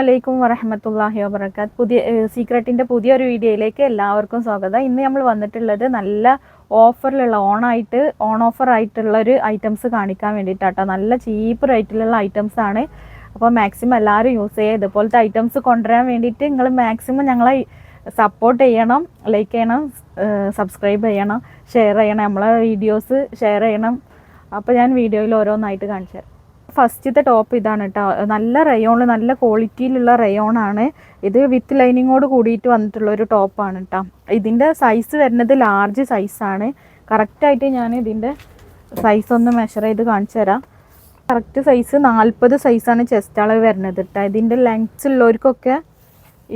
അലൈക്കും വറഹ്മത്തുള്ളാഹി വബറകാത്ത്. സീക്രട്ടിൻ്റെ പുതിയൊരു വീഡിയോയിലേക്ക് എല്ലാവർക്കും സ്വാഗതം. ഇന്ന് നമ്മൾ വന്നിട്ടുള്ളത് നല്ല ഓഫറിലുള്ള ഓൺ ഓഫർ ആയിട്ടുള്ള ഒരു ഐറ്റംസ് കാണിക്കാൻ വേണ്ടിയിട്ടാട്ടോ. നല്ല ചീപ്പ് റേറ്റിലുള്ള ഐറ്റംസ് ആണ്. അപ്പോൾ മാക്സിമം എല്ലാവരും യൂസ് ചെയ്യുക. ഇതുപോലത്തെ ഐറ്റംസ് കൊണ്ടുവരാൻ വേണ്ടിയിട്ട് നിങ്ങൾ മാക്സിമം ഞങ്ങളെ സപ്പോർട്ട് ചെയ്യണം, ലൈക്ക് ചെയ്യണം, സബ്സ്ക്രൈബ് ചെയ്യണം, ഷെയർ ചെയ്യണം, നമ്മളെ വീഡിയോസ് ഷെയർ ചെയ്യണം. അപ്പോൾ ഞാൻ വീഡിയോയിൽ ഓരോന്നായിട്ട് കാണിച്ചു തരാം. ഫസ്റ്റത്തെ ടോപ്പ് ഇതാണ് കേട്ടോ. നല്ല റയോണിൽ നല്ല ക്വാളിറ്റിയിലുള്ള റയോണാണ് ഇത്. വിത്ത് ലൈനിങ്ങോട് കൂടിയിട്ട് വന്നിട്ടുള്ള ഒരു ടോപ്പാണ് കേട്ടോ. ഇതിൻ്റെ സൈസ് വരുന്നത് ലാർജ് സൈസാണ്. കറക്റ്റായിട്ട് ഞാൻ ഇതിൻ്റെ സൈസ് ഒന്ന് മെഷർ ചെയ്ത് കാണിച്ചു തരാം. കറക്റ്റ് സൈസ് 40 സൈസാണ് ചെസ്റ്റ് അളവ് വരുന്നത് കേട്ടോ. ഇതിൻ്റെ ലെങ്ത്സ് ഉള്ളവർക്കൊക്കെ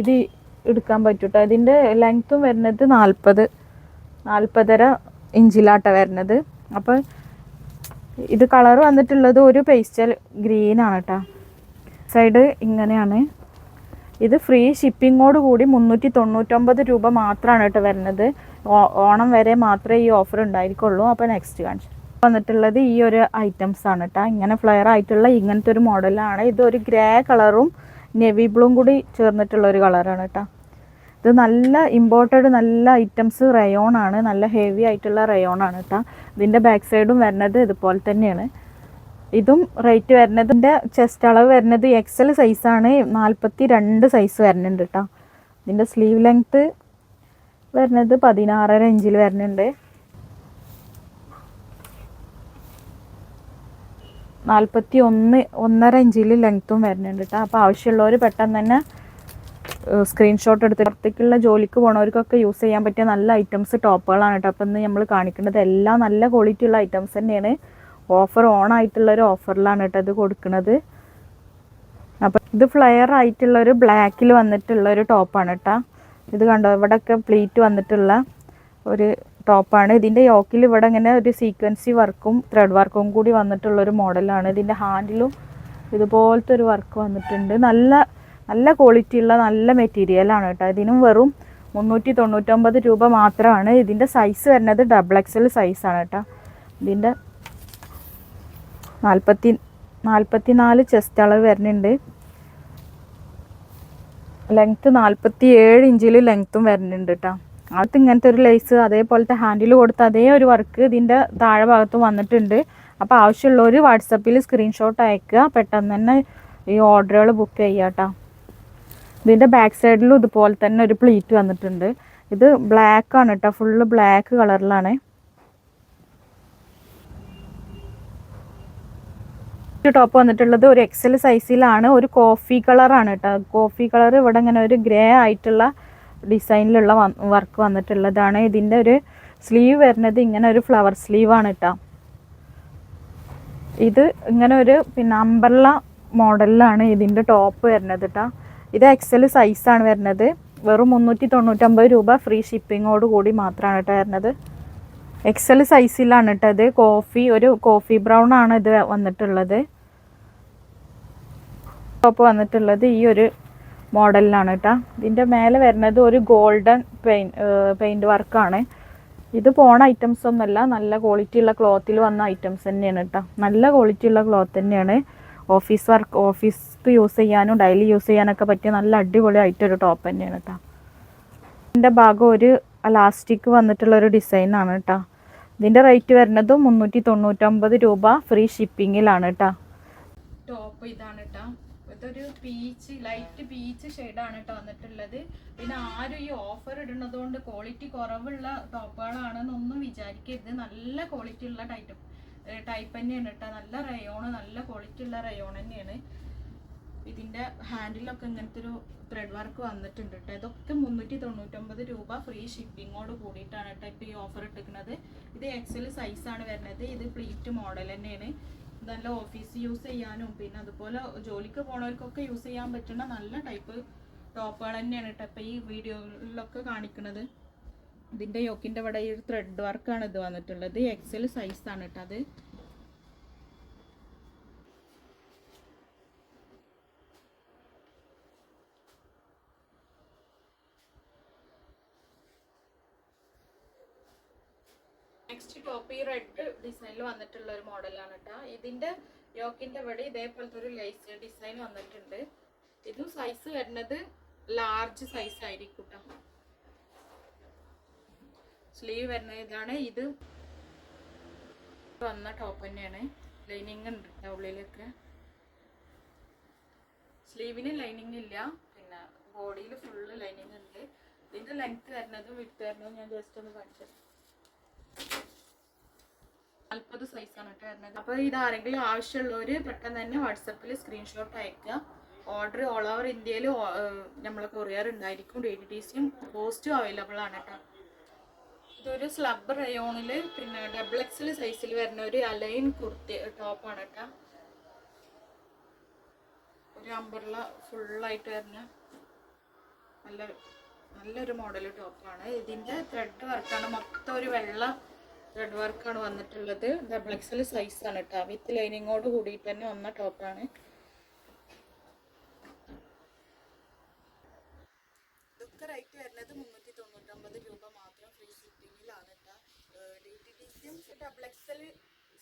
ഇത് എടുക്കാൻ പറ്റും കേട്ടോ. ഇതിൻ്റെ ലെങ്ത്തും വരുന്നത് 40.5 ഇഞ്ചിലാട്ടോ വരുന്നത്. അപ്പോൾ ഇത് കളർ വന്നിട്ടുള്ളത് ഒരു പേസ്റ്റൽ ഗ്രീനാണ് കേട്ടോ. സൈഡ് ഇങ്ങനെയാണ്. ഇത് ഫ്രീ ഷിപ്പിങ്ങോട് കൂടി 399 രൂപ മാത്രമാണ് കേട്ടോ വരുന്നത്. ഓണം വരെ മാത്രമേ ഈ ഓഫർ ഉണ്ടായിരിക്കുള്ളൂ. അപ്പോൾ നെക്സ്റ്റ് കാണിച്ചു വന്നിട്ടുള്ളത് ഈ ഒരു ഐറ്റംസ് ആണ് കേട്ടോ. ഇങ്ങനെ ഫ്ലെയർ ആയിട്ടുള്ള ഇങ്ങനത്തെ ഒരു മോഡലാണ്. ഇതൊരു ഗ്രേ കളറും നെവി ബ്ലൂവും കൂടി ചേർന്നിട്ടുള്ള ഒരു കളറാണ് കേട്ടോ. ഇത് നല്ല ഇമ്പോർട്ടഡ് നല്ല ഐറ്റംസ് റയോൺ ആണ്. നല്ല ഹെവി ആയിട്ടുള്ള റയോൺ ആണ് കേട്ടോ. ഇതിൻ്റെ ബാക്ക് സൈഡും വരുന്നത് ഇതുപോലെ തന്നെയാണ്. ഇതും റേറ്റ് വരുന്നത് ഇതിൻ്റെ ചെസ്റ്റ് അളവ് വരുന്നത് XL സൈസാണ്. 42 സൈസ് വരുന്നുണ്ട് കേട്ടോ. ഇതിൻ്റെ സ്ലീവ് ലെങ്ത്ത് വരുന്നത് 16.5 ഇഞ്ചിൽ വരുന്നുണ്ട്. 41.5 ഇഞ്ചിൽ ലെങ്ത്തും വരുന്നുണ്ട് കേട്ടോ. അപ്പോൾ ആവശ്യമുള്ളവർ പെട്ടെന്ന് തന്നെ സ്ക്രീൻഷോട്ട് എടുത്ത് പുറത്തേക്കുള്ള ജോലിക്ക് പോണവർക്കൊക്കെ യൂസ് ചെയ്യാൻ പറ്റിയ നല്ല ഐറ്റംസ് ടോപ്പുകളാണ് കേട്ടോ. അപ്പോൾ ഇന്ന് നമ്മൾ കാണിക്കുന്നത് എല്ലാം നല്ല ക്വാളിറ്റി ഉള്ള ഐറ്റംസ് തന്നെയാണ്. ഓഫർ ഓൺ ആയിട്ടുള്ളൊരു ഓഫറിലാണ് കേട്ടോ ഇത് കൊടുക്കുന്നത്. അപ്പോൾ ഇത് ഫ്ലെയർ ആയിട്ടുള്ളൊരു ബ്ലാക്കിൽ വന്നിട്ടുള്ളൊരു ടോപ്പാണ് കേട്ടോ. ഇത് കണ്ടോ, ഇവിടെയൊക്കെ പ്ലീറ്റ് വന്നിട്ടുള്ള ഒരു ടോപ്പാണ്. ഇതിൻ്റെ യോക്കിൽ ഇവിടെ ഇങ്ങനെ ഒരു സീക്വൻസി വർക്കും ത്രെഡ് വർക്കും കൂടി വന്നിട്ടുള്ളൊരു മോഡലാണ്. ഇതിൻ്റെ ഹാൻഡിലും ഇതുപോലത്തെ ഒരു വർക്ക് വന്നിട്ടുണ്ട്. നല്ല ക്വാളിറ്റി ഉള്ള നല്ല മെറ്റീരിയലാണ് കേട്ടോ. ഇതിനും വെറും 399 രൂപ മാത്രമാണ്. ഇതിൻ്റെ സൈസ് വരുന്നത് XXL സൈസാണ് കേട്ടോ. ഇതിൻ്റെ 44 ചെസ്റ്റ് അളവ് വരുന്നുണ്ട്. ലെങ്ത്ത് 47 ഇഞ്ചിൽ ലെങ്ത്തും വരുന്നുണ്ട് കേട്ടോ. അത് ഇങ്ങനത്തെ ഒരു ലേസ് അതേപോലത്തെ ഹാൻഡിൽ കൊടുത്ത അതേ ഒരു വർക്ക് ഇതിൻ്റെ താഴെ ഭാഗത്തും വന്നിട്ടുണ്ട്. അപ്പോൾ ആവശ്യമുള്ളവർ വാട്സപ്പിൽ സ്ക്രീൻഷോട്ട് അയക്കുക. പെട്ടെന്ന് തന്നെ ഈ ഓർഡറുകൾ ബുക്ക് ചെയ്യുക കേട്ടോ. ഇതിൻ്റെ ബാക്ക് സൈഡിലും ഇതുപോലെ തന്നെ ഒരു പ്ലീറ്റ് വന്നിട്ടുണ്ട്. ഇത് ബ്ലാക്ക് ആണ് കേട്ടോ. ഫുള്ള് ബ്ലാക്ക് കളറിലാണ്. ടോപ്പ് വന്നിട്ടുള്ളത് ഒരു XL സൈസിലാണ്. ഒരു കോഫി കളറാണ് കേട്ടോ. കോഫി കളർ ഇവിടെ ഇങ്ങനെ ഒരു ഗ്രേ ആയിട്ടുള്ള ഡിസൈനിലുള്ള വർക്ക് വന്നിട്ടുള്ളതാണ്. ഇതിൻ്റെ ഒരു സ്ലീവ് വരുന്നത് ഇങ്ങനെ ഒരു ഫ്ലവർ സ്ലീവാണ് കേട്ടോ. ഇത് ഇങ്ങനെ ഒരു അംബ്രല്ല മോഡലിലാണ് ഇതിൻ്റെ ടോപ്പ് വരുന്നത് കേട്ടോ. ഇത് XL സൈസാണ് വരുന്നത്. വെറും 399 രൂപ ഫ്രീ ഷിപ്പിങ്ങോട് കൂടി മാത്രമാണ് കേട്ടോ വരുന്നത്. XL സൈസിലാണ് കേട്ടോ ഇത്. ഒരു കോഫി ബ്രൗൺ ആണ് ഇത് വന്നിട്ടുള്ളത്. ടോപ്പ് വന്നിട്ടുള്ളത് ഈ ഒരു മോഡലിലാണ് കേട്ടോ. ഇതിൻ്റെ മേലെ വരുന്നത് ഒരു ഗോൾഡൻ പെയിൻറ് വർക്കാണ്. ഇത് പോണ ഐറ്റംസ് ഒന്നുമല്ല. നല്ല ക്വാളിറ്റി ഉള്ള ക്ലോത്തിൽ വന്ന ഐറ്റംസ് തന്നെയാണ് കേട്ടോ. നല്ല ക്വാളിറ്റി ഉള്ള ക്ലോത്ത് തന്നെയാണ്. ഓഫീസ് യൂസ് ചെയ്യാനും ഡെയിലി യൂസ് ചെയ്യാനൊക്കെ പറ്റിയ നല്ല അടിപൊളിയായിട്ടൊരു ടോപ്പ് തന്നെയാണ് കേട്ടോ. ഇതിൻ്റെ ഭാഗം ഒരു അലാസ്റ്റിക് വന്നിട്ടുള്ളൊരു ഡിസൈനാണ് കേട്ടോ. ഇതിൻ്റെ റേറ്റ് വരുന്നത് 399 രൂപ ഫ്രീ ഷിപ്പിങ്ങിലാണ് കേട്ടോ. ടോപ്പ് ഇതാണ് കേട്ടോ. ഇതൊരു ലൈറ്റ് പീച്ച് ഷെയ്ഡാണ് കേട്ടോ വന്നിട്ടുള്ളത്. പിന്നെ ആരും ഈ ഓഫർ ഇടുന്നത് കൊണ്ട് ക്വാളിറ്റി കുറവുള്ള ടോപ്പുകളാണെന്നൊന്നും വിചാരിക്കരുത്. നല്ല ക്വാളിറ്റി ഉള്ള ടൈപ്പ് തന്നെയാണ് കേട്ടോ. നല്ല റയോണ്, നല്ല ക്വാളിറ്റി ഉള്ള റയോൺ തന്നെയാണ്. ഇതിൻ്റെ ഹാൻഡിലൊക്കെ ഇങ്ങനത്തെ ഒരു ത്രെഡ് വർക്ക് വന്നിട്ടുണ്ട് കേട്ടോ. ഇതൊക്കെ 399 രൂപ ഫ്രീ ഷിപ്പിങ്ങോട് കൂടിയിട്ടാണ് കേട്ടോ ഇപ്പോൾ ഈ ഓഫർ ഇട്ടിരിക്കുന്നത്. ഇത് XL സൈസാണ് വരുന്നത്. ഇത് പ്ലീറ്റ് മോഡൽ തന്നെയാണ്. നല്ല ഓഫീസ് യൂസ് ചെയ്യാനും പിന്നെ അതുപോലെ ജോലിക്ക് പോണവർക്കൊക്കെ യൂസ് ചെയ്യാൻ പറ്റുന്ന നല്ല ടൈപ്പ് ടോപ്പുകൾ തന്നെയാണ് കേട്ടോ ഇപ്പോൾ ഈ വീഡിയോയിലൊക്കെ കാണിക്കുന്നത്. ഇതിൻ്റെ യോക്കിൻ്റെ ഇവിടെ ഈ ഒരു ത്രെഡ് വർക്കാണ് ഇത് വന്നിട്ടുള്ളത്. XL സൈസാണ് കേട്ടോ അത്. നെക്സ്റ്റ് ടോപ്പ് ഈ റെഡ് ഡിസൈനിൽ വന്നിട്ടുള്ള ഒരു മോഡലാണ് കേട്ടോ. ഇതിൻ്റെ യോക്കിൻ്റെ ഇവിടെ ഇതേപോലത്തെ ഒരു ലേസ് ഡിസൈൻ വന്നിട്ടുണ്ട്. ഇതും സൈസ് വരുന്നത് ലാർജ് സൈസ് ആയിരിക്കും കേട്ടോ. സ്ലീവ് വരുന്നത് ഇതാണ്. ഇത് വന്ന ടോപ്പ് തന്നെയാണ്. ലൈനിങ് ഉണ്ട് ഉള്ളിലൊക്കെ. സ്ലീവിന് ലൈനിങ് ഇല്ല, പിന്നെ ബോഡിയിൽ ഫുള്ള് ലൈനിങ് ഉണ്ട്. ഇതിന്റെ ലെങ്ത് വരുന്നതും വിഡ്ത്ത് വരുന്നതും ഞാൻ ജസ്റ്റ് ഒന്ന് കാണിച്ചത്. 40 സൈസാണ് കേട്ടോ വരുന്നത്. അപ്പോൾ ഇത് ആരെങ്കിലും ആവശ്യമുള്ളവർ പെട്ടെന്ന് തന്നെ വാട്സപ്പിൽ സ്ക്രീൻഷോട്ട് അയക്കുക. ഓർഡർ ഓൾ ഓവർ ഇന്ത്യയിൽ നമ്മളെ കൊറിയർ ഉണ്ടായിരിക്കും. DTDCയും പോസ്റ്റും അവൈലബിൾ ആണ് കേട്ടോ. ഇതൊരു സ്ലബ് റയോണിൽ പിന്നെ XXL സൈസിൽ വരുന്ന ഒരു അലൈൻ കുർത്തി ടോപ്പാണ് കേട്ടോ. ഒരു അംബ്രല്ല ഫുള്ളായിട്ട് വരുന്ന നല്ലൊരു മോഡൽ ടോപ്പാണ്. ഇതിൻ്റെ ത്രെഡ് വർക്കാണ്, മൊത്തം ഒരു വെള്ള ത്രെഡ് വർക്കാണ് വന്നിട്ടുള്ളത്. XXL സൈസാണ് കേട്ടോ. വിത്ത് ലൈനിങ്ങോട് കൂടിയിട്ട് തന്നെ വന്ന ടോപ്പാണ്. ഇതൊക്കെ റേറ്റ് വരുന്നത് 399 രൂപ മാത്രം. ഫ്രീ ഷിപ്പിങ്ങിലാണ് കേട്ടോ. DTDCയും XXL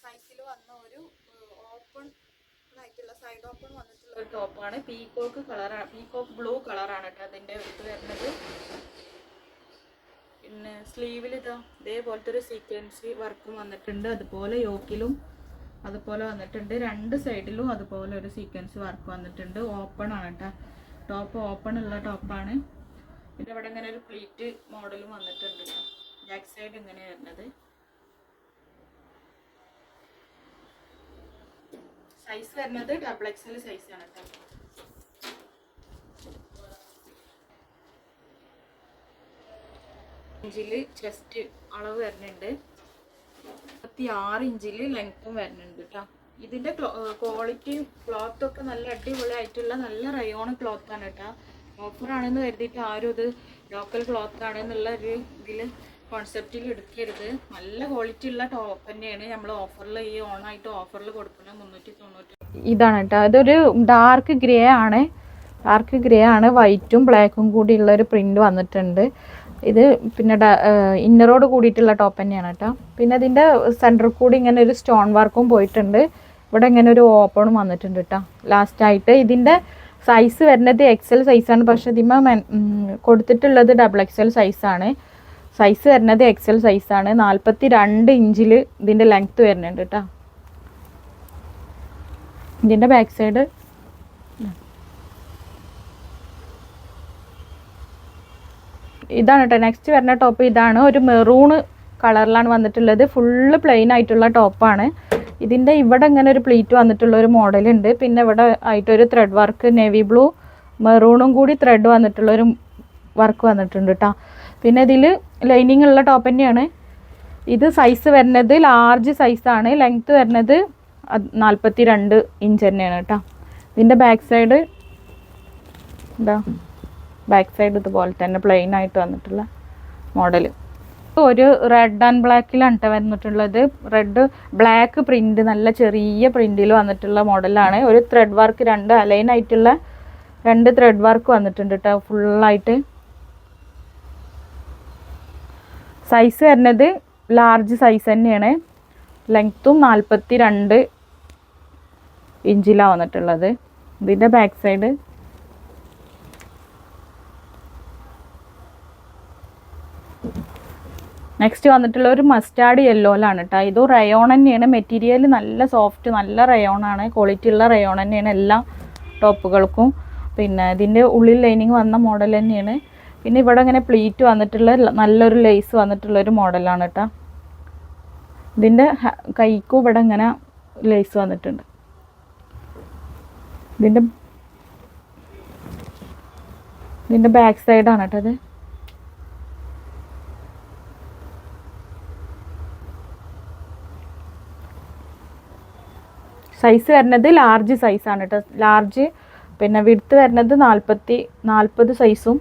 സൈസിൽ വന്ന ഒരു ഓപ്പൺ ആയിട്ടുള്ള സൈഡ് ഓപ്പൺ വന്നിട്ടുള്ള ഒരു ടോപ്പാണ്. പീകോക്ക് കളറാണ്, പീകോക്ക് ബ്ലൂ കളറാണ് കേട്ടോ അതിൻ്റെ ഇത് വരുന്നത്. പിന്നെ സ്ലീവിൽ ഇതേപോലത്തെ ഒരു സീക്വൻസി വർക്കും വന്നിട്ടുണ്ട്. അതുപോലെ യോക്കിലും അതുപോലെ വന്നിട്ടുണ്ട്. രണ്ട് സൈഡിലും അതുപോലെ ഒരു സീക്വൻസ് വർക്ക് വന്നിട്ടുണ്ട്. ഓപ്പൺ ആണ് കേട്ടോ. ടോപ്പ് ഓപ്പൺ ഉള്ള ടോപ്പാണ്. പിന്നെ ഇവിടെ ഇങ്ങനെ ഒരു പ്ലീറ്റ് മോഡലും വന്നിട്ടുണ്ട് കേട്ടോ. ബാക്ക് സൈഡ് ഇങ്ങനെ വരുന്നത്. സൈസ് വരുന്നത് XXL സൈസാണ് കേട്ടോ. ഇഞ്ചില് ചെസ്റ്റ് അളവ് വരുന്നുണ്ട്. 26 ഇഞ്ചില് ലെങ്ത്തും വരുന്നുണ്ട് കേട്ടോ. ഇതിന്റെ ക്വാളിറ്റിയും ക്ലോത്തും ഒക്കെ നല്ല അടിപൊളിയായിട്ടുള്ള നല്ല റയോൺ ക്ലോത്താണ് കേട്ടോ. ഓഫറാണെന്ന് കരുതിയിട്ട് ആരും ഇത് ലോക്കൽ ക്ലോത്ത് ആണെന്നുള്ള ഒരു ഇതിൽ കോൺസെപ്റ്റിൽ എടുക്കരുത്. നല്ല ക്വാളിറ്റി ഉള്ള ടോപ്പ് തന്നെയാണ് നമ്മൾ ഓഫറിൽ ഈ ഓണായിട്ട് ഓഫറിൽ കൊടുക്കുന്നത്. 390. ഇതാണ് കേട്ടോ. ഇതൊരു ഡാർക്ക് ഗ്രേ ആണ്. ഡാർക്ക് ഗ്രേ ആണ്, വൈറ്റും ബ്ലാക്കും കൂടി ഉള്ള ഒരു പ്രിന്റ് വന്നിട്ടുണ്ട്. ഇത് പിന്നെ ഇന്നറോട് കൂടിയിട്ടുള്ള ടോപ്പ് തന്നെയാണ് കേട്ടോ. പിന്നെ ഇതിൻ്റെ സെൻറ്ററിൽ കൂടി ഇങ്ങനെ ഒരു സ്റ്റോൺ വർക്കും പോയിട്ടുണ്ട്. ഇവിടെ ഇങ്ങനെ ഒരു ഓപ്പണും വന്നിട്ടുണ്ട് കേട്ടോ ലാസ്റ്റായിട്ട്. ഇതിൻ്റെ സൈസ് വരുന്നത് XL സൈസാണ്. പക്ഷേ ഇതിമ്മ കൊടുത്തിട്ടുള്ളത് XXL സൈസാണ്. സൈസ് വരുന്നത് XL സൈസാണ്. 42 ഇഞ്ചിൽ ഇതിൻ്റെ ലെങ്ത്ത് വരുന്നുണ്ട് കേട്ടോ. ഇതിൻ്റെ ബാക്ക് സൈഡ് ഇതാണ് കേട്ടോ. നെക്സ്റ്റ് വരുന്ന ടോപ്പ് ഇതാണ്. ഒരു മെറൂണ് കളറിലാണ് വന്നിട്ടുള്ളത്. ഫുള്ള് പ്ലെയിൻ ആയിട്ടുള്ള ടോപ്പാണ്. ഇതിൻ്റെ ഇവിടെ ഇങ്ങനെ ഒരു പ്ലീറ്റ് വന്നിട്ടുള്ള ഒരു മോഡലുണ്ട്. പിന്നെ ഇവിടെ ആയിട്ടൊരു ത്രെഡ് വർക്ക് നേവി ബ്ലൂ മെറൂണും കൂടി ത്രെഡ് വന്നിട്ടുള്ളൊരു വർക്ക് വന്നിട്ടുണ്ട് കേട്ടോ. പിന്നെ ഇതിൽ ലൈനിങ് ഉള്ള ടോപ്പ് തന്നെയാണ്. ഇത് സൈസ് വരുന്നത് ലാർജ് സൈസാണ്. ലെങ്ത്ത് വരുന്നത് 42 ഇഞ്ച് തന്നെയാണ് കേട്ടോ. ഇതിൻ്റെ ബാക്ക് സൈഡ് ബാക്ക് സൈഡ് ഇതുപോലെ തന്നെ പ്ലെയിൻ ആയിട്ട് വന്നിട്ടുള്ള മോഡൽ. ഒരു റെഡ് ആൻഡ് ബ്ലാക്കിലാണ് കേട്ടോ വന്നിട്ടുള്ളത്. റെഡ് ബ്ലാക്ക് പ്രിന്റ്, നല്ല ചെറിയ പ്രിന്റിൽ വന്നിട്ടുള്ള മോഡലാണ്. ഒരു ത്രെഡ് വർക്ക്, 2 അലൈൻ ആയിട്ടുള്ള 2 ത്രെഡ് വർക്ക് വന്നിട്ടുണ്ട് കേട്ടോ ഫുള്ളായിട്ട്. സൈസ് വരുന്നത് ലാർജ് സൈസ് തന്നെയാണ്. ലെങ്ത്തും 42 ഇഞ്ചിലാണ് വന്നിട്ടുള്ളത്. ഇതിൻ്റെ ബാക്ക് സൈഡ് നെക്സ്റ്റ് വന്നിട്ടുള്ള ഒരു മസ്റ്റാർഡ് യെല്ലോയിലാണ് കേട്ടോ. ഇത് റയോൺ തന്നെയാണ്. മെറ്റീരിയൽ നല്ല സോഫ്റ്റ്, നല്ല റയോണാണ്. ക്വാളിറ്റി ഉള്ള റയോൺ തന്നെയാണ് എല്ലാ ടോപ്പുകൾക്കും. പിന്നെ ഇതിൻ്റെ ഉള്ളിൽ ലൈനിങ് വന്ന മോഡൽ തന്നെയാണ്. പിന്നെ ഇവിടെ ഇങ്ങനെ പ്ലീറ്റ് വന്നിട്ടുള്ള നല്ലൊരു ലേസ് വന്നിട്ടുള്ളൊരു മോഡലാണ് കേട്ടോ. ഇതിൻ്റെ കൈക്കും ഇവിടെ ഇങ്ങനെ ലേസ് വന്നിട്ടുണ്ട്. ഇതിൻ്റെ ബാക്ക് സൈഡാണ് കേട്ടോ അത്. സൈസ് വരുന്നത് ലാർജ് സൈസാണ് കേട്ടോ. ലാർജ്. പിന്നെ വിഡ്ത്ത് വരുന്നത് 40 സൈസും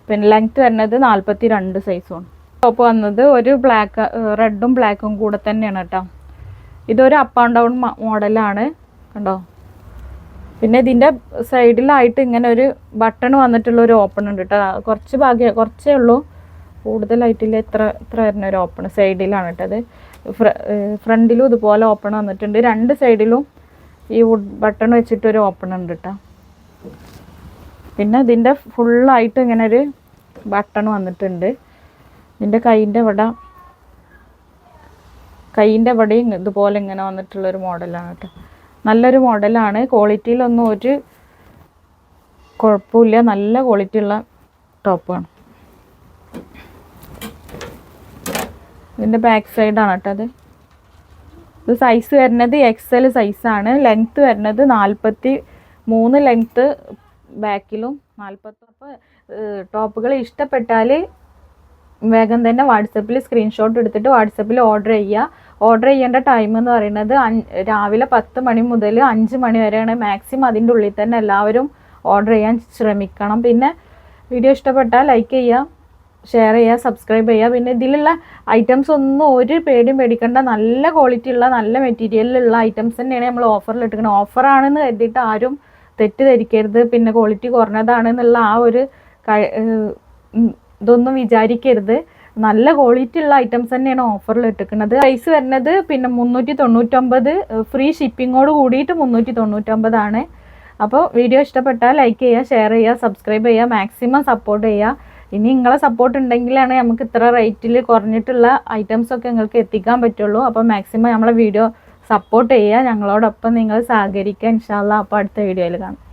പിന്നെ ലെങ്ത്ത് വരുന്നത് 42 സൈസുമാണ്. ടോപ്പ് വന്നത് ഒരു ബ്ലാക്ക്, റെഡും ബ്ലാക്കും കൂടെ തന്നെയാണ് കേട്ടോ. ഇതൊരു അപ്പ് ആൻഡ് ഡൗൺ മോഡലാണ് കണ്ടോ. പിന്നെ ഇതിൻ്റെ സൈഡിലായിട്ട് ഇങ്ങനെ ഒരു ബട്ടൺ വന്നിട്ടുള്ള ഒരു ഓപ്പൺ ഉണ്ട് കേട്ടോ. കുറച്ചേ ഉള്ളൂ, കൂടുതലായിട്ടില്ല. ഇത്ര വരുന്ന ഒരു ഓപ്പൺ സൈഡിലാണ് കേട്ടത്. ഫ്രണ്ടിലും ഇതുപോലെ ഓപ്പൺ വന്നിട്ടുണ്ട്. 2 സൈഡിലും ഈ വുഡ് ബട്ടൺ വെച്ചിട്ടൊരു ഓപ്പൺ ഉണ്ട് കേട്ടോ. പിന്നെ ഇതിൻ്റെ ഫുള്ളായിട്ട് ഇങ്ങനെ ഒരു ബട്ടൺ വന്നിട്ടുണ്ട്. ഇതിൻ്റെ കൈയിൻ്റെ ഇവിടെയും ഇതുപോലെ ഇങ്ങനെ വന്നിട്ടുള്ളൊരു മോഡലാണ് കേട്ടോ. നല്ലൊരു മോഡലാണ്. ക്വാളിറ്റിയിലൊന്നും ഒരു കുഴപ്പമില്ല, നല്ല ക്വാളിറ്റി ഉള്ള ടോപ്പാണ്. ഇതിൻ്റെ ബാക്ക് സൈഡാണ് കേട്ടോ അത്. ഇത് സൈസ് വരുന്നത് XL സൈസാണ്. ലെങ്ത്ത് വരുന്നത് 43 ലെങ്ത്ത് ബാക്കിലും 40. അപ്പോൾ ടോപ്പുകൾ ഇഷ്ടപ്പെട്ടാൽ വേഗം തന്നെ വാട്സപ്പിൽ സ്ക്രീൻഷോട്ട് എടുത്തിട്ട് വാട്സപ്പിൽ ഓർഡർ ചെയ്യുക. ഓർഡർ ചെയ്യേണ്ട ടൈം എന്ന് പറയുന്നത് രാവിലെ 10 മണി മുതൽ 5 മണി വരെയാണ്. മാക്സിമം അതിൻ്റെ ഉള്ളിൽ തന്നെ എല്ലാവരും ഓർഡർ ചെയ്യാൻ ശ്രമിക്കണം. പിന്നെ വീഡിയോ ഇഷ്ടപ്പെട്ടാൽ ലൈക്ക് ചെയ്യുക, ഷെയർ ചെയ്യുക, സബ്സ്ക്രൈബ് ചെയ്യുക. പിന്നെ ഇതിലുള്ള ഐറ്റംസ് ഒന്നും ഒരു പേടിയും പേടിക്കേണ്ട, നല്ല ക്വാളിറ്റി ഉള്ള നല്ല മെറ്റീരിയലിലുള്ള ഐറ്റംസ് തന്നെയാണ് നമ്മൾ ഓഫറിൽ ഇട്ടിരിക്കുന്നത്. ഓഫറാണെന്ന് കരുതിയിട്ട് ആരും തെറ്റിദ്ധരിക്കരുത്, പിന്നെ ക്വാളിറ്റി കുറഞ്ഞതാണെന്നുള്ള ആ ഒരു ഇതൊന്നും വിചാരിക്കരുത്. നല്ല ക്വാളിറ്റി ഉള്ള ഐറ്റംസ് തന്നെയാണ് ഓഫറിൽ ഇട്ടിരിക്കുന്നത്. പ്രൈസ് വരുന്നത് പിന്നെ 399, ഫ്രീ ഷിപ്പിങ്ങോട് കൂടിയിട്ട് 399 ആണ്. അപ്പോൾ വീഡിയോ ഇഷ്ടപ്പെട്ടാൽ ലൈക്ക് ചെയ്യുക, ഷെയർ ചെയ്യുക, സബ്സ്ക്രൈബ് ചെയ്യുക, മാക്സിമം സപ്പോർട്ട് ചെയ്യുക. ഇനി നിങ്ങളെ സപ്പോർട്ട് ഉണ്ടെങ്കിലാണ് നമുക്ക് ഇത്ര റേറ്റിൽ കുറഞ്ഞിട്ടുള്ള ഐറ്റംസൊക്കെ നിങ്ങൾക്ക് എത്തിക്കാൻ പറ്റുള്ളൂ. അപ്പോൾ മാക്സിമം നമ്മളെ വീഡിയോ സപ്പോർട്ട് ചെയ്യുക, ഞങ്ങളോടൊപ്പം നിങ്ങൾ സഹകരിക്കുക. ഇൻഷാ അല്ലാഹ്. അപ്പോൾ അടുത്ത വീഡിയോയിൽ കാണാം.